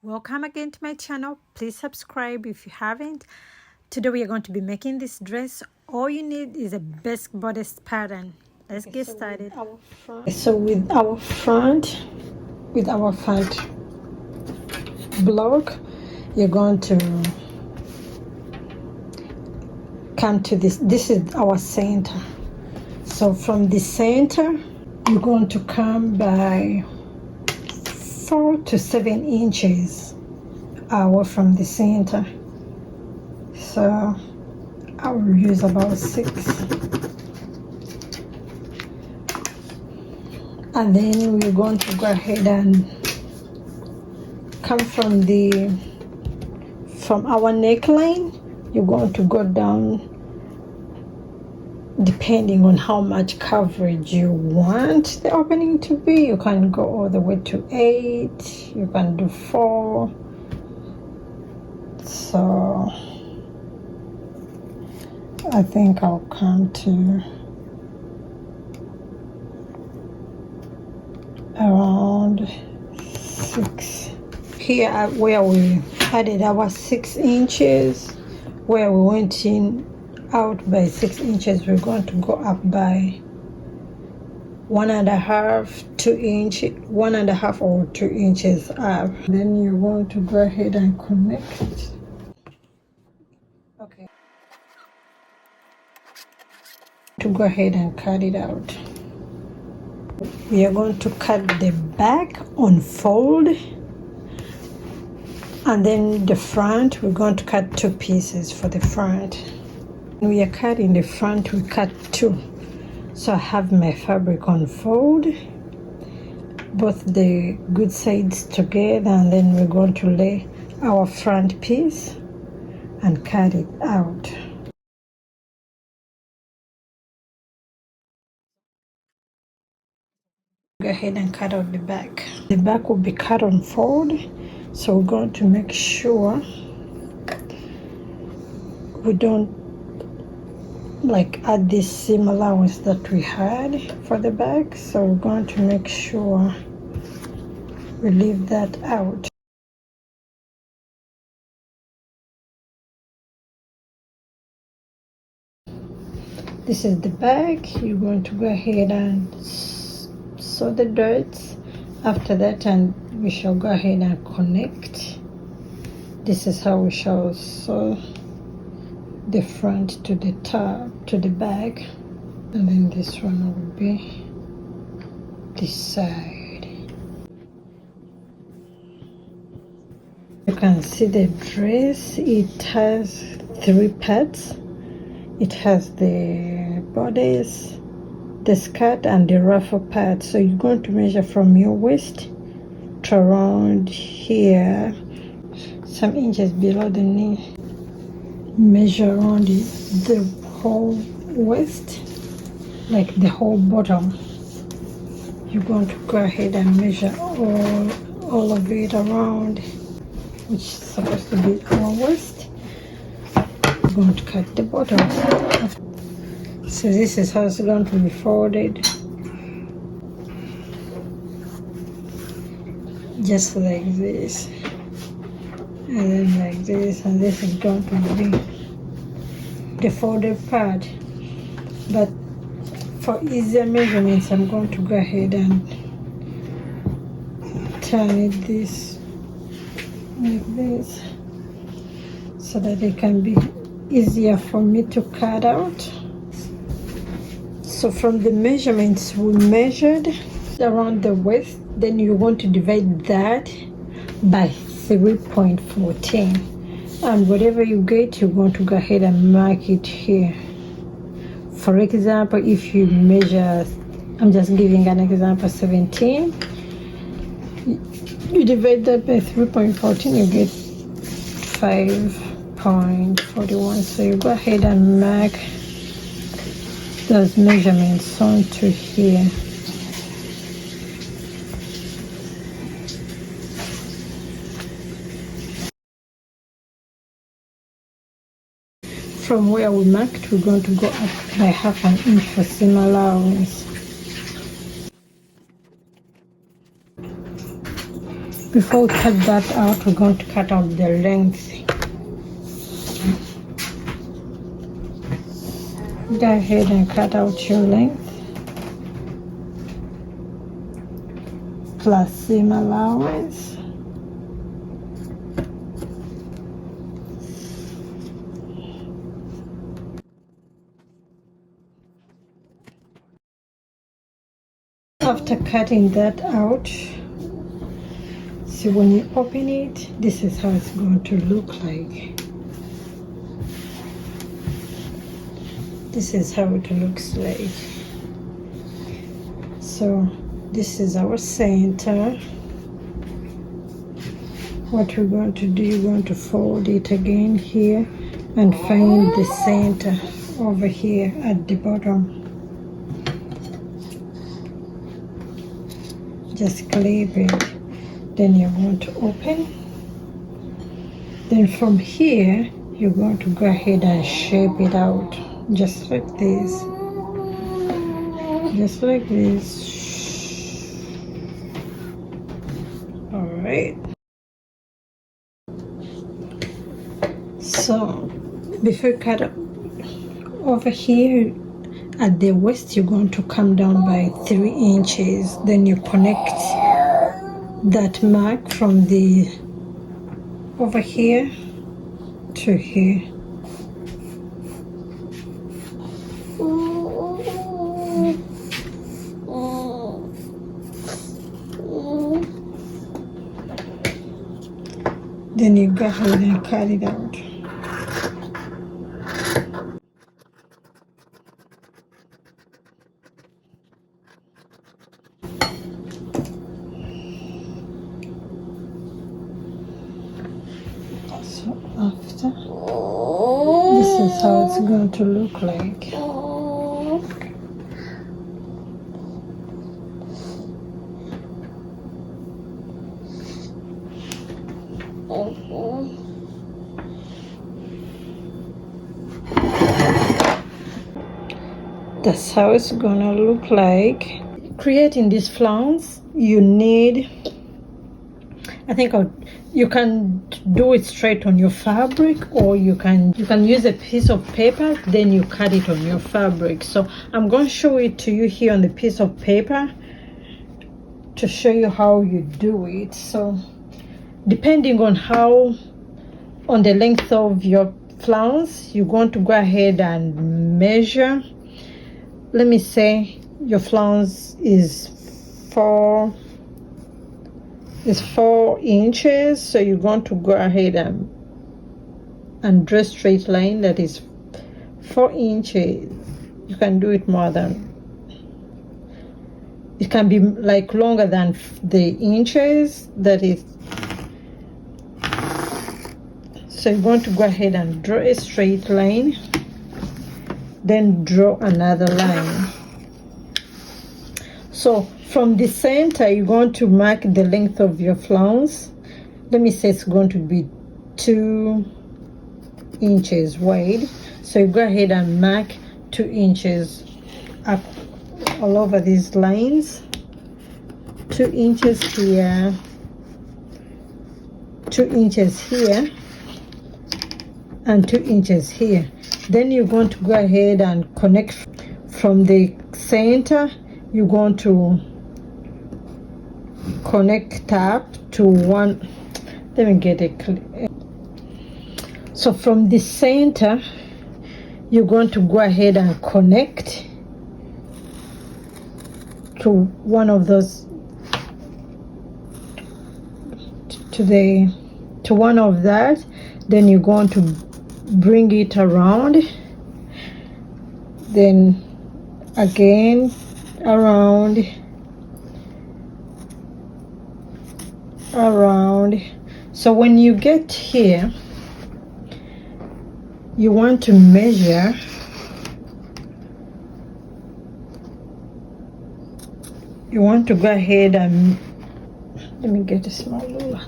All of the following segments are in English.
Welcome again to my channel. Please subscribe if you haven't. Today we are going to be making this dress. All you need is a basic bodice pattern. Let's get started. With our front block, you're going to come to this is our center. So from the center you're going to come by 4 to 7 inches away from the center. So I will use about 6, and then we're going to go ahead and come from our neckline. You're going to go down depending on how much coverage you want the opening to be. You can go all the way to 8, you can do 4. So I think I'll come to around 6 here where we added our 6 inches, where we went in out by 6 inches. We're going to go up by 1.5, 2 inch, 1.5 or 2 inches up. Then you're going to go ahead and connect. Okay. To go ahead and cut it out. We are going to cut the back, unfold, and then the front we're going to cut 2 pieces for the front. When we are cutting the front, we cut 2. So I have my fabric unfold both the good sides together, and then we're going to lay our front piece and cut it out. Go ahead and cut out the back. The back will be cut on fold, so we're going to make sure we don't add this seam allowance that we had for the back. So we're going to make sure we leave that out. This is the back. You're going to go ahead and sew the darts after that, and we shall go ahead and connect. This is how we shall sew the front to the top, to the back, and then this one will be this side. You can see the dress. It has 3 parts. It has the bodice, the skirt, and the ruffle part. So you're going to measure from your waist to around here, some inches below the knee. Measure around the whole waist, like the whole bottom. You're going to go ahead and measure all of it around, which is supposed to be our waist. We're going to cut the bottom. So this is how it's going to be folded, just like this, and then like this, and this is going to be the folded part. But for easier measurements, I'm going to go ahead and turn it this like this, so that it can be easier for me to cut out. So from the measurements we measured around the waist, then you want to divide that by 3.14, and whatever you get, you're going to go ahead and mark it here. For example, if you measure, I'm just giving an example, 17, you divide that by 3.14, you get 5.41. So you go ahead and mark those measurements onto here. From where we marked, we're going to go up by 1/2 inch for seam allowance. Before we cut that out, we're going to cut out the length. Go ahead and cut out your length plus seam allowance. After cutting that out, see, when you open it, this is how it's going to look like. This is how it looks like. So this is our center. What we're going to do, you're going to fold it again here and find the center over here at the bottom. Just clip it. Then you're going to open. Then from here, you're going to go ahead and shape it out. Just like this. Just like this. Alright. So, before you cut up over here at the waist, you're going to come down by 3 inches. Then you connect that mark from the over here to here. Then you go ahead and cut it out. So after, this is how it's going to look like. That's how it's gonna look like. Creating these flowers, you need, I think you can do it straight on your fabric, or you can use a piece of paper, then you cut it on your fabric. So I'm going to show it to you here on the piece of paper to show you how you do it. So depending on the length of your flowers, you're going to go ahead and measure. Let me say your flowers is 4 inches, so you're going to go ahead and draw a straight line that is 4 inches. You can do it more than, it can be like longer than the inches that is. So you're going to go ahead and draw a straight line, then draw another line. So from the center, you're going to mark the length of your flowers. Let me say it's going to be 2 inches wide. So you go ahead and mark 2 inches up all over these lines. 2 inches here, 2 inches here, and 2 inches here. Then you're going to go ahead and connect from the center. You're going to connect up to one. Let me get it clear. So from the center, you're going to go ahead and connect to one of those, to one of that. Then you're going to bring it around, then again around. So when you get here, you want to measure you want to go ahead and, let me get a small ruler.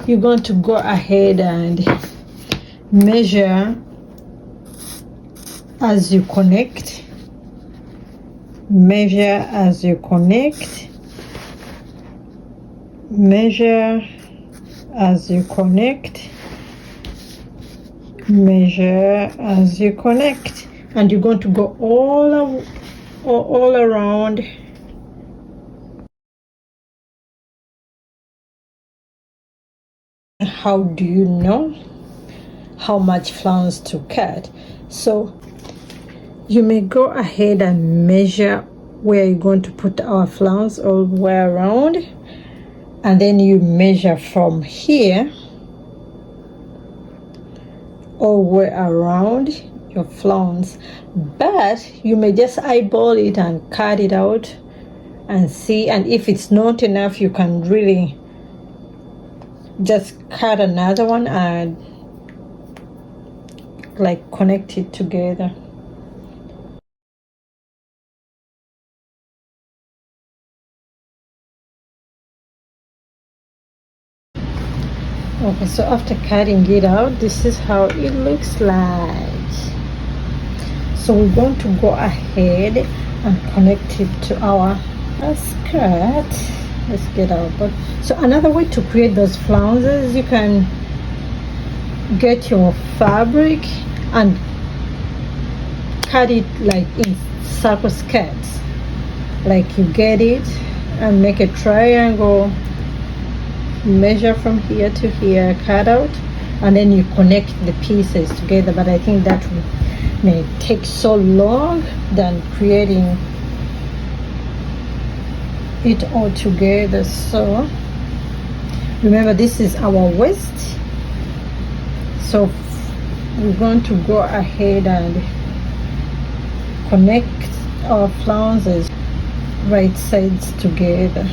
You're going to go ahead and measure as you connect. Measure as you connect. Measure as you connect, measure as you connect, and you're going to go all around. How do you know how much flowers to cut? So you may go ahead and measure where you're going to put our flowers all the way around, and then you measure from here all the way around your flowers. But you may just eyeball it and cut it out and see, and if it's not enough, you can really just cut another one and like connect it together. Okay, so after cutting it out, this is how it looks like. So we're going to go ahead and connect it to our skirt. Let's get our board. So another way to create those flounces, you can get your fabric and cut it like in circle skirts. Like you get it and make a triangle, measure from here to here, cut out, and then you connect the pieces together. But I think that may take so long than creating it all together. So remember, this is our waist, so we're going to go ahead and connect our flounces right sides together.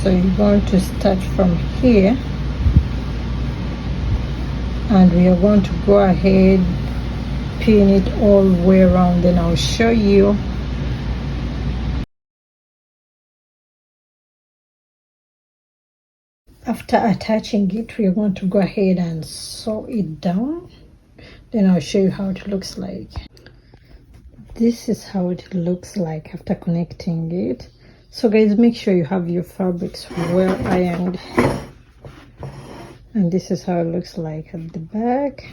So you're going to start from here, and we are going to go ahead, pin it all the way around, then I'll show you. After attaching it, we are going to go ahead and sew it down, then I'll show you how it looks like. This is how it looks like after connecting it. So guys, make sure you have your fabrics well ironed, and this is how it looks like at the back.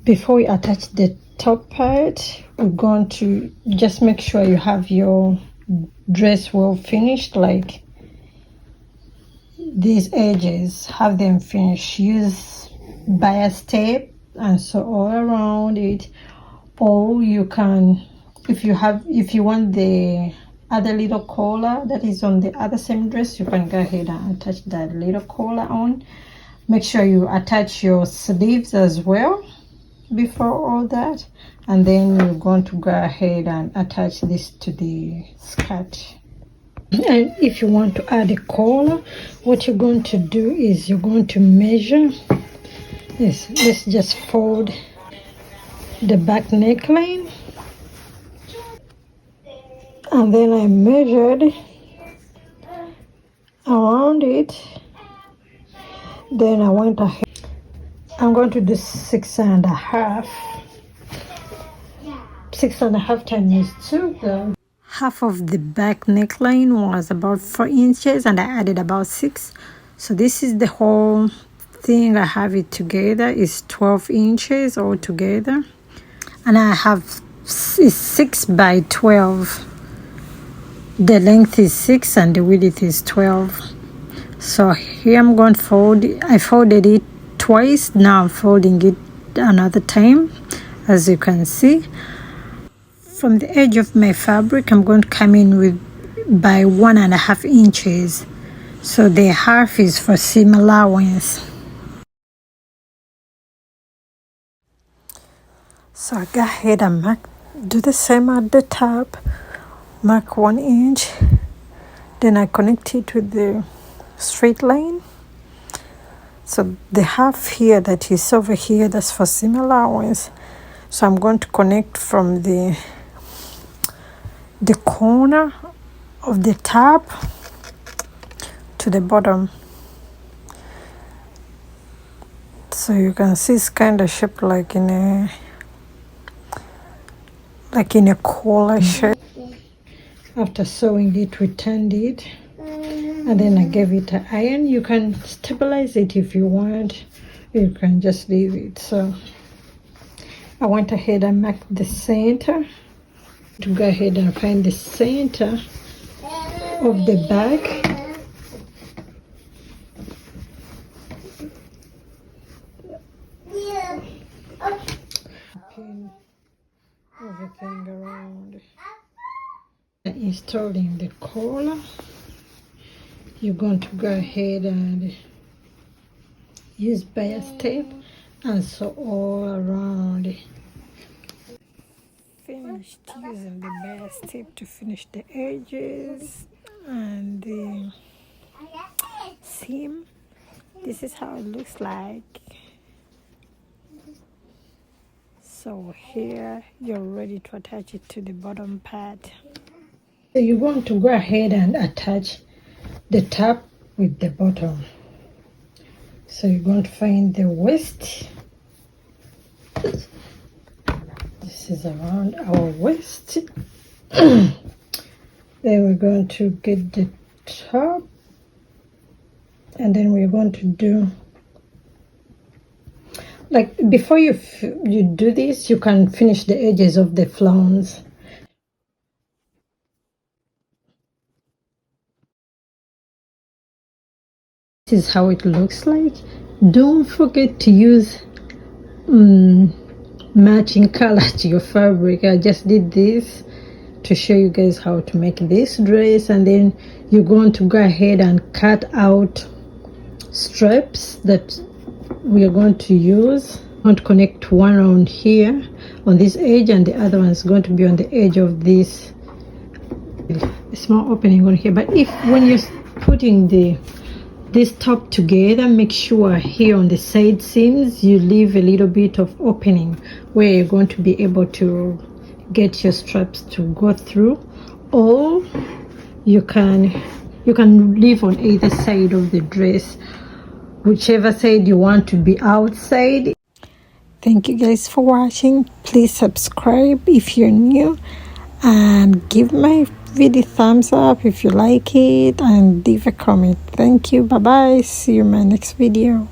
Before we attach the top part, we're going to just make sure you have your dress well finished, like these edges, have them finished. Use bias tape and sew all around it, or you can, if you want the other little collar that is on the other same dress, you can go ahead and attach that little collar on. Make sure you attach your sleeves as well before all that, and then you're going to go ahead and attach this to the skirt. And if you want to add a collar, what you're going to do is you're going to measure this. Let's just fold the back neckline, and then I measured around it. Then I went ahead, I'm going to do 6.5. 6.5 times 2 though. Half of the back neckline was about 4 inches, and I added about 6. So this is the whole thing. I have it together is 12 inches all together, and I have 6 by 12. The length is 6 and the width is 12. So here I'm going to fold it. I folded it twice. Now I'm folding it another time. As you can see, from the edge of my fabric, I'm going to come in with by 1.5 inches. So the half is for seam allowance. So I go ahead and do the same at the top. Mark 1 inch. Then I connect it with the straight line. So the half here that is over here, that's for seam allowance. So I'm going to connect from the corner of the top to the bottom. So you can see it's kind of shaped like in a collar shape. After sewing it, we turned it and then I gave it an iron. You can stabilize it if you want, you can just leave it. So I went ahead and marked the center to go ahead and find the center of the back. Pin everything around. Installing the collar, you're going to go ahead and use bias tape and sew all around. Finished using the bias tape to finish the edges and the seam. This is how it looks like. So here you're ready to attach it to the bottom part. So you want to go ahead and attach the top with the bottom. So you're going to find the waist. This is around our waist. Then we're going to get the top, and then we're going to do, like, before you do this, you can finish the edges of the flounce. This is how it looks like. Don't forget to use matching color to your fabric. I just did this to show you guys how to make this dress, and then you're going to go ahead and cut out straps that we are going to use. I'm going to connect one on here on this edge, and the other one is going to be on the edge of this small opening on here. But if when you're putting this top together, make sure here on the side seams you leave a little bit of opening where you're going to be able to get your straps to go through, or you can leave on either side of the dress, whichever side you want to be outside. Thank you guys for watching. Please subscribe if you're new, and give my video thumbs up if you like it, and leave a comment. Thank you. Bye bye. See you in my next video.